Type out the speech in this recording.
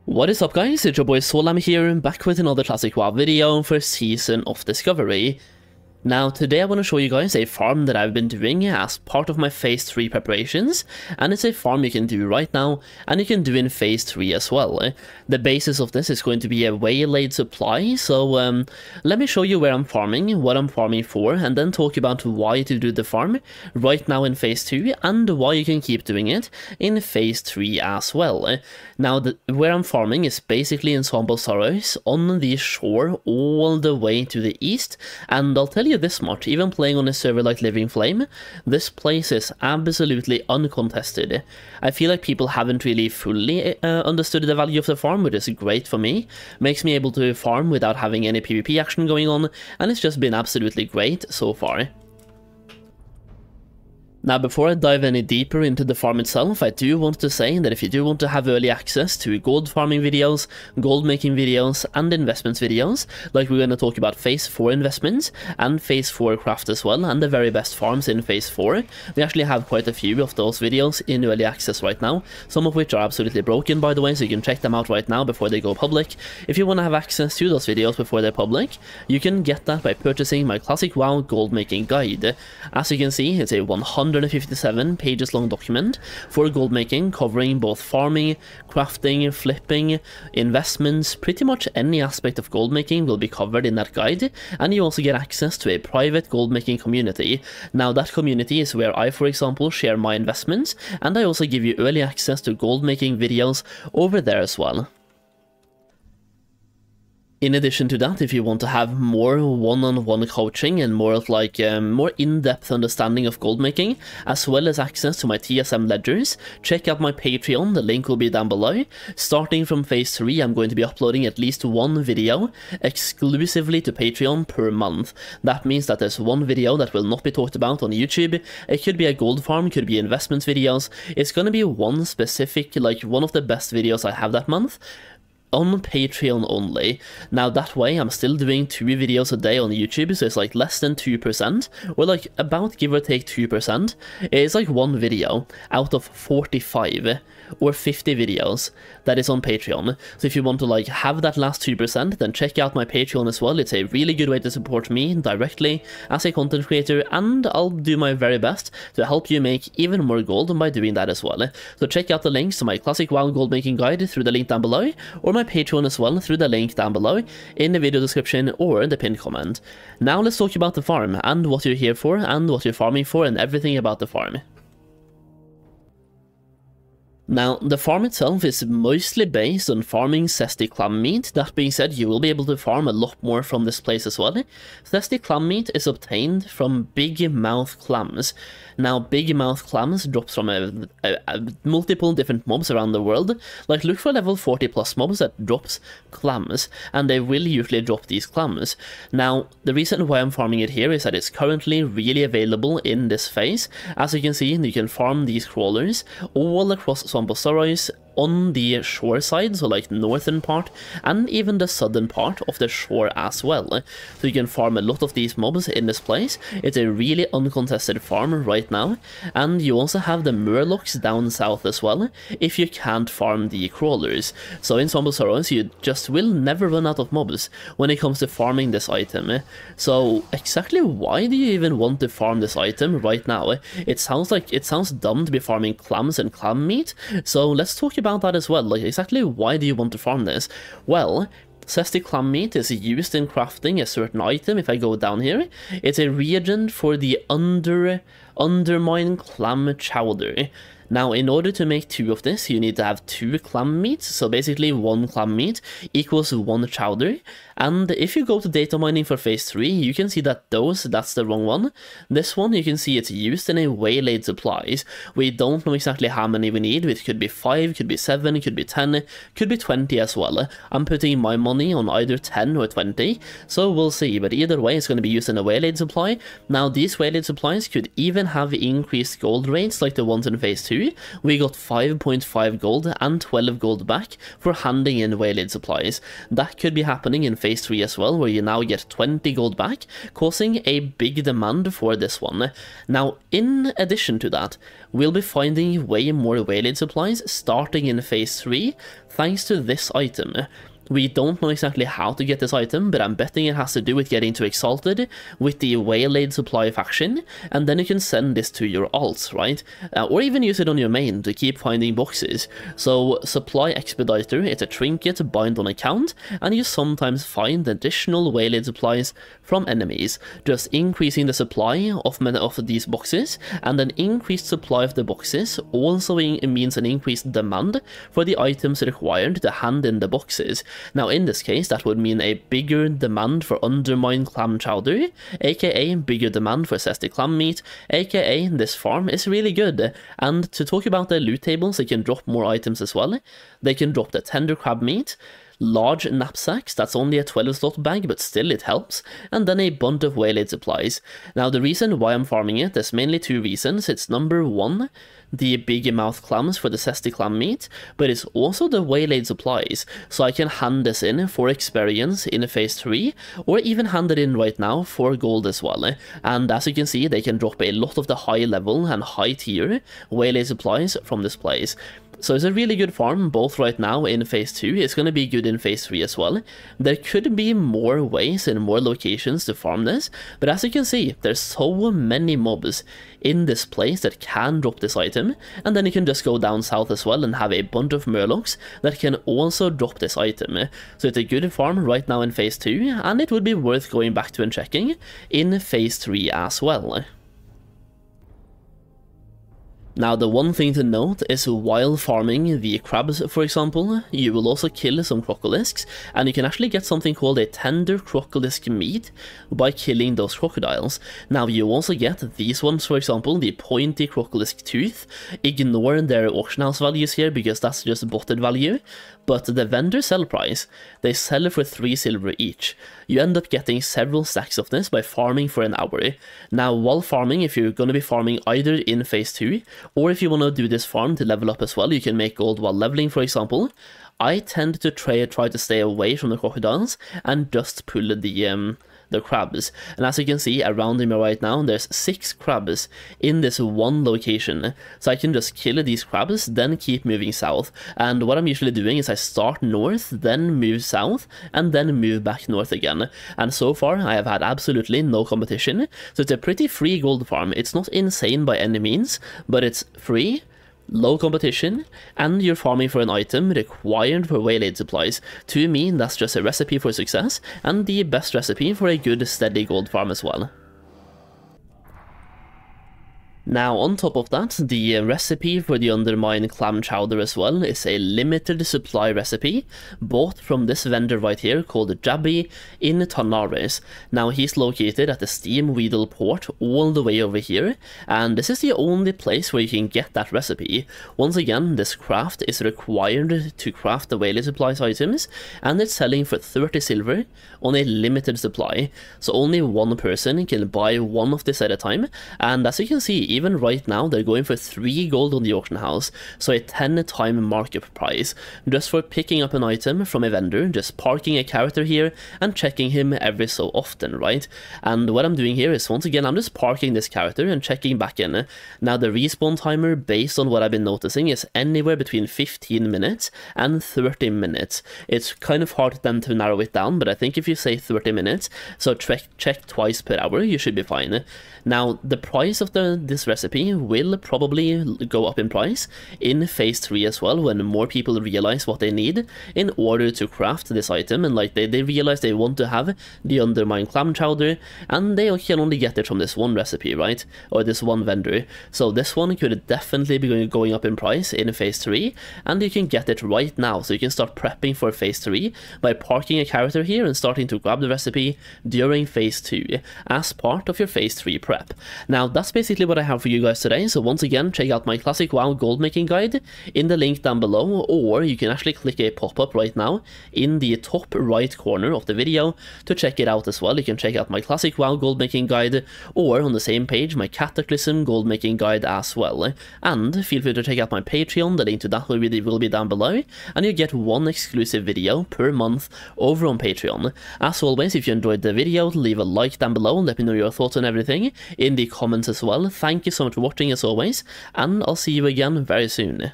What is up guys, it's your boy Solheim here, back with another classic WoW video for Season of Discovery. Now today I want to show you guys a farm that I've been doing as part of my Phase 3 preparations, and it's a farm you can do right now, and you can do in Phase 3 as well. The basis of this is going to be a waylaid supply, so let me show you where I'm farming, what I'm farming for, and then talk about why to do the farm right now in Phase 2, and why you can keep doing it in Phase 3 as well. Now where I'm farming is basically in Swamp Sorrows, on the shore all the way to the east, and I'll tell you this much, even playing on a server like Living Flame, this place is absolutely uncontested. I feel like people haven't really fully understood the value of the farm, which is great for me. Makes me able to farm without having any PvP action going on, and it's just been absolutely great so far. Now before I dive any deeper into the farm itself, I do want to say that if you do want to have early access to gold farming videos, gold making videos, and investments videos, like we're going to talk about Phase 4 investments, and Phase 4 craft as well, and the very best farms in Phase 4, we actually have quite a few of those videos in early access right now, some of which are absolutely broken by the way, so you can check them out right now before they go public. If you want to have access to those videos before they're public, you can get that by purchasing my Classic WoW Gold Making Guide. As you can see, it's a 157 pages long document for gold making, covering both farming, crafting, flipping, investments. Pretty much any aspect of gold making will be covered in that guide, and you also get access to a private gold making community. Now that community is where I, for example, share my investments, and I also give you early access to gold making videos over there as well. In addition to that, if you want to have more one-on-one coaching and more of like more in-depth understanding of gold making, as well as access to my TSM ledgers, check out my Patreon, the link will be down below. Starting from Phase 3, I'm going to be uploading at least one video exclusively to Patreon per month. That means that there's one video that will not be talked about on YouTube. It could be a gold farm, could be investments videos. It's going to be one specific, like one of the best videos I have that month, on Patreon only. Now that way I'm still doing 2 videos a day on YouTube, so it's like less than 2%, or like about give or take 2%. It's like one video out of 45 or 50 videos that is on Patreon. So if you want to like have that last 2%, then check out my Patreon as well. It's a really good way to support me directly as a content creator, and I'll do my very best to help you make even more gold by doing that as well. So check out the links to my Classic WoW Gold Making Guide through the link down below, or my Patreon as well through the link down below in the video description or the pinned comment. Now let's talk about the farm and what you're here for and what you're farming for and everything about the farm. Now, the farm itself is mostly based on farming zesty clam meat. That being said, you will be able to farm a lot more from this place as well. Zesty clam meat is obtained from big mouth clams. Now, big mouth clams drops from multiple different mobs around the world. Like, look for level 40 plus mobs that drops clams, and they will usually drop these clams. Now, the reason why I'm farming it here is that it's currently really available in this phase. As you can see, you can farm these crawlers all across Swamp Sorrows on the shore side, so like northern part and even the southern part of the shore as well. So you can farm a lot of these mobs in this place. It's a really uncontested farm right now, and you also have the murlocs down south as well if you can't farm the crawlers. So in Swamp Sorrows you just will never run out of mobs when it comes to farming this item. So exactly why do you even want to farm this item right now? It sounds dumb to be farming clams and clam meat, so let's talk about that as well. Like, exactly why do you want to farm this? Well, zesty clam meat is used in crafting a certain item. If I go down here, it's a reagent for the undermine clam chowder. Now, in order to make 2 of this, you need to have 2 clam meats, so basically 1 clam meat equals 1 chowder. And if you go to data mining for Phase 3, you can see that that's the wrong one. This one, you can see it's used in a waylaid supplies. We don't know exactly how many we need. It could be 5, could be 7, could be 10, could be 20 as well. I'm putting my money on either 10 or 20, so we'll see. But either way, it's going to be used in a waylaid supply. Now, these waylaid supplies could even have increased gold rates like the ones in Phase 2. We got 5.5 gold and 12 gold back for handing in waylaid supplies. That could be happening in phase 3 as well, where you now get 20 gold back, causing a big demand for this one. Now, in addition to that, we'll be finding way more waylaid supplies starting in phase 3, thanks to this item. We don't know exactly how to get this item, but I'm betting it has to do with getting to Exalted with the Waylaid supply faction, and then you can send this to your alts, right? Or even use it on your main to keep finding boxes. So, Supply Expediter, it's a trinket bind on account, and you sometimes find additional Waylaid supplies from enemies, just increasing the supply of these boxes, and an increased supply of the boxes also means an increased demand for the items required to hand in the boxes. Now in this case, that would mean a bigger demand for undermined clam chowder, aka bigger demand for zesty clam meat, aka this farm is really good. And to talk about the loot tables, they can drop more items as well. They can drop the tender crab meat, large knapsacks, that's only a 12 slot bag, but still it helps, and then a bunch of waylaid supplies. Now the reason why I'm farming it, there's mainly two reasons. It's number one, the big mouth clams for the zesty clam meat, but it's also the waylaid supplies, so I can hand this in for experience in phase 3, or even hand it in right now for gold as well. And as you can see, they can drop a lot of the high level and high tier waylaid supplies from this place. So it's a really good farm, both right now in phase 2, it's going to be good in phase 3 as well. There could be more ways and more locations to farm this, but as you can see, there's so many mobs in this place that can drop this item, and then you can just go down south as well and have a bunch of murlocs that can also drop this item. So it's a good farm right now in phase 2, and it would be worth going back to and checking in phase 3 as well. Now the one thing to note is while farming the crabs, for example, you will also kill some crocodilisks, and you can actually get something called a tender crocodilisk meat by killing those crocodiles. Now you also get these ones, for example, the pointy crocodilisk tooth. Ignore their auction house values here because that's just botted value, but the vendor sell price, they sell for 3 silver each. You end up getting several stacks of this by farming for an hour. Now while farming, if you're going to be farming either in phase 2, or if you want to do this farm to level up as well, you can make gold while leveling, for example. I tend to try to stay away from the crocodiles and just pull the crabs. And as you can see around me right now, there's 6 crabs in this one location. So I can just kill these crabs, then keep moving south. And what I'm usually doing is I start north, then move south, and then move back north again. And so far, I have had absolutely no competition. So it's a pretty free gold farm. It's not insane by any means, but it's free, low competition, and you're farming for an item required for waylaid supplies. To me, that's just a recipe for success, and the best recipe for a good, steady gold farm as well. Now, on top of that, the recipe for the undermined clam chowder as well is a limited supply recipe, bought from this vendor right here called Jabby in Tanares. Now, he's located at the Steam Weedle port all the way over here, and this is the only place where you can get that recipe. Once again, this craft is required to craft the waylaid supplies items, and it's selling for 30 silver on a limited supply, so only one person can buy one of this at a time, and as you can see, even right now, they're going for 3 gold on the auction house, so a 10-time markup price, just for picking up an item from a vendor, just parking a character here, and checking him every so often, right? And what I'm doing here is, once again, I'm just parking this character and checking back in. Now, the respawn timer, based on what I've been noticing, is anywhere between 15 minutes and 30 minutes. It's kind of hard then to narrow it down, but I think if you say 30 minutes, so check twice per hour, you should be fine. Now, the price of this recipe will probably go up in price in phase 3 as well, when more people realize what they need in order to craft this item, and like they realize they want to have the undermined clam chowder, and they can only get it from this one recipe, right? Or this one vendor. So this one could definitely be going up in price in phase 3, and you can get it right now, so you can start prepping for phase 3 by parking a character here and starting to grab the recipe during phase 2 as part of your phase 3 prep. Now, that's basically what I have have for you guys today. So once again, check out my Classic WoW gold making guide in the link down below, or you can actually click a pop-up right now in the top right corner of the video to check it out as well. You can check out my Classic WoW gold making guide, or on the same page, my Cataclysm gold making guide as well. And feel free to check out my Patreon, the link to that will be down below, and you get one exclusive video per month over on Patreon. As always, if you enjoyed the video, leave a like down below and let me know your thoughts on everything in the comments as well. Thank you so much for watching as always, and I'll see you again very soon.